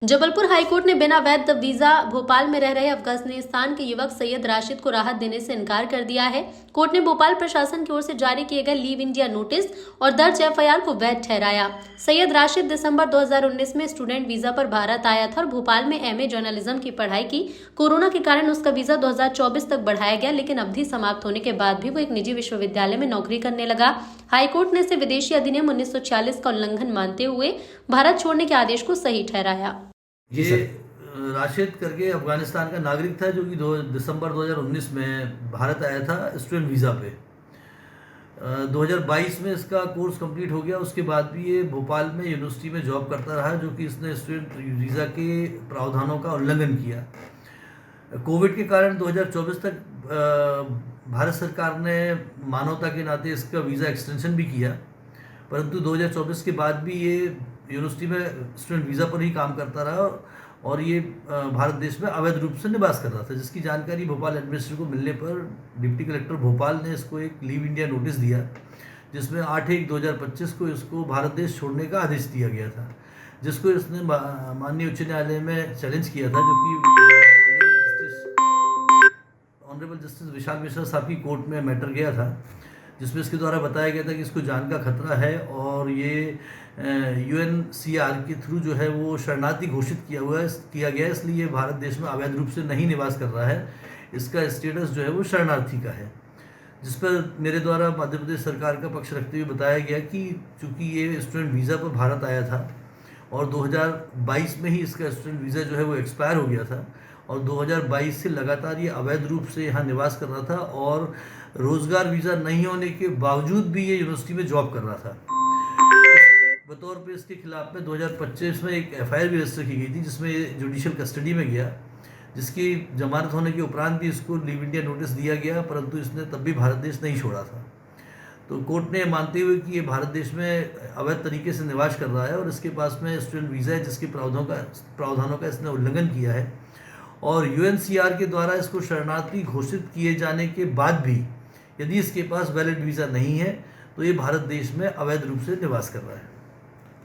Jabalpur high court ने बिना वैध वीजा भोपाल में रह रहे अफगानिस्तान के युवक सैयद राशिद को राहत देने से इनकार कर दिया है। कोर्ट ने भोपाल प्रशासन की ओर से जारी किए गए लीव इंडिया नोटिस और दर्ज एफआईआर को वैध ठहराया। सैयद राशिद दिसंबर 2019 में स्टूडेंट वीजा पर भारत आया था और भोपाल में एमए जर्नलिज्म की पढ़ाई की। कोरोना के कारण उसका वीजा 2024 तक बढ़ाया गया, लेकिन अवधि समाप्त होने के बाद भी वो एक निजी विश्वविद्यालय में नौकरी करने लगा। हाईकोर्ट ने इसे विदेशी अधिनियम 1946 का उल्लंघन मानते हुए भारत छोड़ने के आदेश को सही ठहराया। ये राशिद करके अफगानिस्तान का नागरिक था जो कि दिसंबर 2019 में भारत आया था स्टूडेंट वीज़ा पे। 2022 में इसका कोर्स कंप्लीट हो गया। उसके बाद भी ये भोपाल में यूनिवर्सिटी में जॉब करता रहा, जो कि इसने स्टूडेंट वीज़ा के प्रावधानों का उल्लंघन किया। कोविड के कारण 2024 तक भारत सरकार ने मानवता के नाते इसका वीज़ा एक्सटेंशन भी किया, परंतु 2024 के बाद भी ये यूनिवर्सिटी में स्टूडेंट वीज़ा पर ही काम करता रहा और ये भारत देश में अवैध रूप से निवास कर रहा था, जिसकी जानकारी भोपाल एडमिनिस्ट्रेटर को मिलने पर डिप्टी कलेक्टर भोपाल ने इसको एक लीव इंडिया नोटिस दिया, जिसमें 8/1/2025 को इसको भारत देश छोड़ने का आदेश दिया गया था, जिसको इसने माननीय उच्च न्यायालय में चैलेंज किया था, जो कि ऑनरेबल जस्टिस विशाल मिश्रा साहब की कोर्ट में मैटर गया था, जिसमें इसके द्वारा बताया गया था कि इसको जान का खतरा है और ये यूएनसीआर के थ्रू जो है वो शरणार्थी घोषित किया गया है, इसलिए भारत देश में अवैध रूप से नहीं निवास कर रहा है। इसका स्टेटस जो है वो शरणार्थी का है, जिस पर मेरे द्वारा मध्य प्रदेश सरकार का पक्ष रखते हुए बताया गया कि चूँकि ये स्टूडेंट वीज़ा पर भारत आया था और 2022 में ही इसका स्टूडेंट वीज़ा जो है वो एक्सपायर हो गया था और 2022 से लगातार ये अवैध रूप से यहाँ निवास कर रहा था और रोज़गार वीज़ा नहीं होने के बावजूद भी ये यूनिवर्सिटी में जॉब कर रहा था। बतौर पे इसके खिलाफ में 2025 में एक एफआईआर भी रजिस्टर की गई थी, जिसमें ये जुडिशियल कस्टडी में गया, जिसकी जमानत होने के उपरांत भी इसको लीव इंडिया नोटिस दिया गया, परंतु इसने तब भी भारत देश नहीं छोड़ा था। तो कोर्ट ने मानते हुए कि ये भारत देश में अवैध तरीके से निवास कर रहा है और इसके पास में स्टूडेंट वीज़ा है, जिसके प्रावधानों का इसने उल्लंघन किया है और यूएनसीआर के द्वारा इसको शरणार्थी घोषित किए जाने के बाद भी यदि इसके पास वैलिड वीज़ा नहीं है तो ये भारत देश में अवैध रूप से निवास कर रहा है।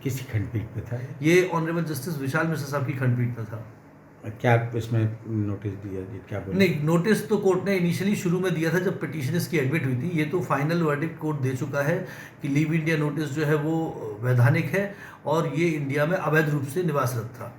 किसी खंडपीठ पे था ये ऑनरेबल जस्टिस विशाल मिश्रा साहब की खंडपीठ में था। क्या इसमें नोटिस दिया जी, क्या बोले? नहीं, नोटिस तो कोर्ट ने इनिशियली शुरू में दिया था जब पिटीशन इसकी एडमिट हुई थी। ये तो फाइनल वर्डिक्ट कोर्ट दे चुका है कि लीव इंडिया नोटिस जो है वो वैधानिक है और ये इंडिया में अवैध रूप से निवासरत था।